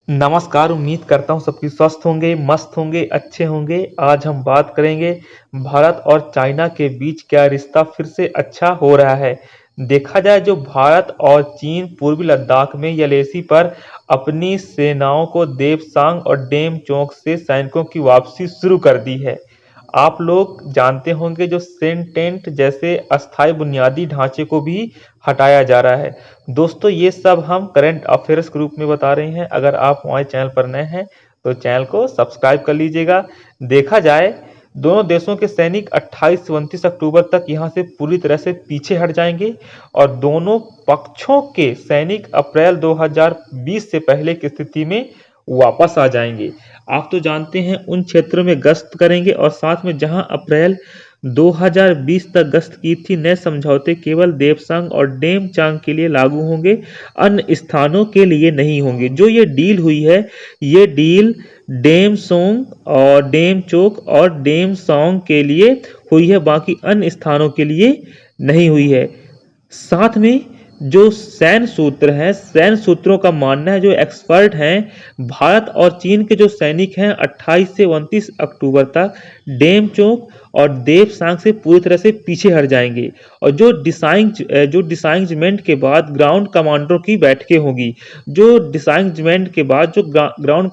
नमस्कार, उम्मीद करता हूँ सबकी स्वस्थ होंगे, मस्त होंगे, अच्छे होंगे। आज हम बात करेंगे भारत और चाइना के बीच क्या रिश्ता फिर से अच्छा हो रहा है। देखा जाए जो भारत और चीन पूर्वी लद्दाख में यलेसी पर अपनी सेनाओं को देपसांग और डेमचोक से सैनिकों की वापसी शुरू कर दी है। आप लोग जानते होंगे जो सेंटेंट जैसे अस्थायी बुनियादी ढांचे को भी हटाया जा रहा है। दोस्तों ये सब हम करंट अफेयर्स के रूप में बता रहे हैं। अगर आप हमारे चैनल पर नए हैं तो चैनल को सब्सक्राइब कर लीजिएगा। देखा जाए दोनों देशों के सैनिक 28 से 29 अक्टूबर तक यहां से पूरी तरह से पीछे हट जाएंगे और दोनों पक्षों के सैनिक अप्रैल 2020 से पहले की स्थिति में वापस आ जाएंगे। आप तो जानते हैं उन क्षेत्रों में गश्त करेंगे और साथ में जहां अप्रैल 2020 तक गश्त की थी। नए समझौते केवल देपसांग और डेमचांग के लिए लागू होंगे, अन्य स्थानों के लिए नहीं होंगे। जो ये डील हुई है, ये डील डेमसोंग और डेमचोक और डेमसोंग के लिए हुई है, बाकी अन्य स्थानों के लिए नहीं हुई है। साथ में जो सैन्य सूत्र हैं, सैन्य सूत्रों का मानना है, जो एक्सपर्ट हैं, भारत और चीन के जो सैनिक हैं 28 से 29 अक्टूबर तक डेमचोक और देपसांग से पूरी तरह से पीछे हट जाएंगे और जो डिसाइंजमेंट के बाद ग्राउंड कमांडरों की बैठकें होंगी। जो डिसाइंजमेंट के बाद जो ग्राउंड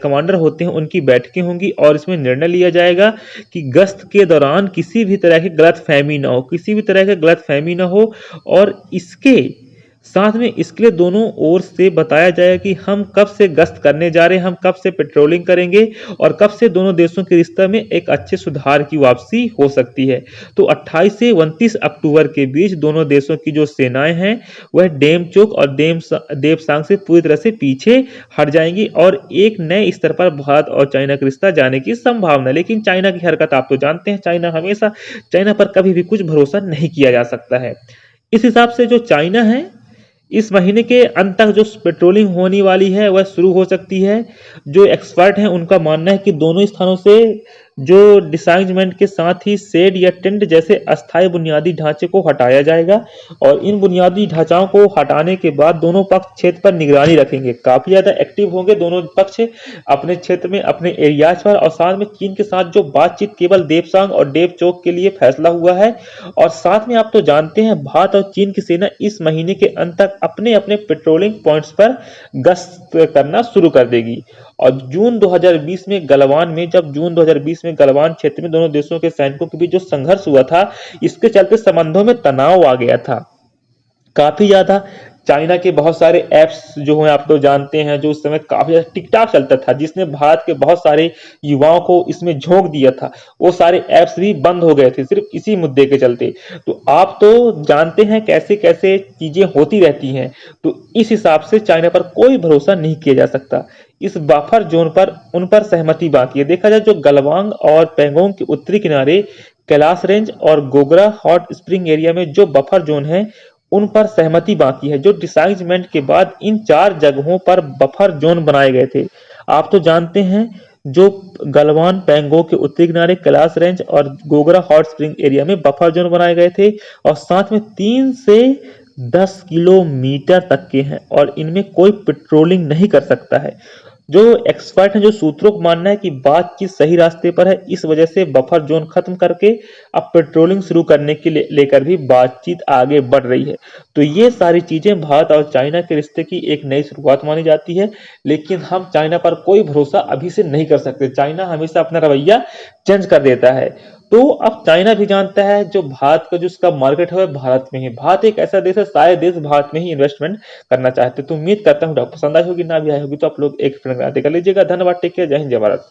कमांडर होते हैं उनकी बैठकें होंगी और इसमें निर्णय लिया जाएगा कि गश्त के दौरान किसी भी तरह की गलतफहमी ना हो, किसी भी तरह की गलतफहमी ना हो। और इसके साथ में इसके लिए दोनों ओर से बताया जाएगा कि हम कब से गश्त करने जा रहे हैं, हम कब से पेट्रोलिंग करेंगे और कब से दोनों देशों के रिश्ते में एक अच्छे सुधार की वापसी हो सकती है। तो 28 से 29 अक्टूबर के बीच दोनों देशों की जो सेनाएं हैं वह डेमचोक और देपसांग से पूरी तरह से पीछे हट जाएंगी और एक नए स्तर पर भारत और चाइना का रिश्ता जाने की संभावना। लेकिन चाइना की हरकत आप तो जानते हैं, चाइना पर कभी भी कुछ भरोसा नहीं किया जा सकता है। इस हिसाब से जो चाइना है, इस महीने के अंत तक जो पेट्रोलिंग होने वाली है वह शुरू हो सकती है। जो एक्सपर्ट हैं उनका मानना है कि दोनों स्थानों से जो डिसाइंजमेंट के साथ ही शेड या टेंट जैसे अस्थायी बुनियादी ढांचे को हटाया जाएगा और इन बुनियादी ढांचाओं को हटाने के बाद दोनों पक्ष क्षेत्र पर निगरानी रखेंगे, काफी ज्यादा एक्टिव होंगे दोनों पक्ष अपने क्षेत्र में, अपने एरियाज पर। और साथ में चीन के साथ जो बातचीत केवल देपसांग और डेपचोक के लिए फैसला हुआ है। और साथ में आप तो जानते हैं भारत और चीन की सेना इस महीने के अंत तक अपने अपने पेट्रोलिंग पॉइंट्स पर गश्त करना शुरू कर देगी। और जून 2020 में गलवान क्षेत्र में दोनों देशों के सैनिकों के बीच जो संघर्ष हुआ था, इसके चलते संबंधों में तनाव आ गया था काफी ज्यादा। चाइना के बहुत सारे ऐप्स जो हैं आप तो जानते हैं, जो उस समय काफी ज्यादा टिकटॉक चलता था जिसने भारत के बहुत सारे युवाओं को इसमें झोंक दिया था, वो सारे ऐप्स भी बंद हो गए थे सिर्फ इसी मुद्दे के चलते। तो आप तो जानते हैं कैसे कैसे चीजें होती रहती हैं। तो इस हिसाब से चाइना पर कोई भरोसा नहीं किया जा सकता। इस बफर जोन पर उन पर सहमति बाकी है। देखा जाए जो गलवांग और पेंगोंग के उत्तरी किनारे, कैलाश रेंज और गोगरा हॉट स्प्रिंग एरिया में जो बफर जोन है उन पर सहमति बाकी है। जो डिसाइंजमेंट के बाद इन 4 जगहों पर बफर जोन बनाए गए थे। आप तो जानते हैं जो गलवान पेंगोंग के उत्तरी किनारे, कैलाश रेंज और गोगरा हॉट स्प्रिंग एरिया में बफर जोन बनाए गए थे और साथ में 3 से 10 किलोमीटर तक के हैं और इनमें कोई पेट्रोलिंग नहीं कर सकता है। जो एक्सपर्ट हैं, जो सूत्रों को मानना है कि बातचीत सही रास्ते पर है, इस वजह से बफर जोन खत्म करके अब पेट्रोलिंग शुरू करने के लेकर भी बातचीत आगे बढ़ रही है। तो ये सारी चीजें भारत और चाइना के रिश्ते की एक नई शुरुआत मानी जाती है। लेकिन हम चाइना पर कोई भरोसा अभी से नहीं कर सकते। चाइना हमेशा अपना रवैया चेंज कर देता है। तो अब चाइना भी जानता है जो भारत का जो उसका मार्केट है वह भारत में ही। भारत एक ऐसा देश है, सारे देश भारत में ही इन्वेस्टमेंट करना चाहते हैं। तो उम्मीद करता हूँ पसंद आई होगी, ना भी आई होगी तो आप लोग एक फ्रेंड कर लीजिएगा। धन्यवाद, टेक केयर, जय हिंद, जय भारत।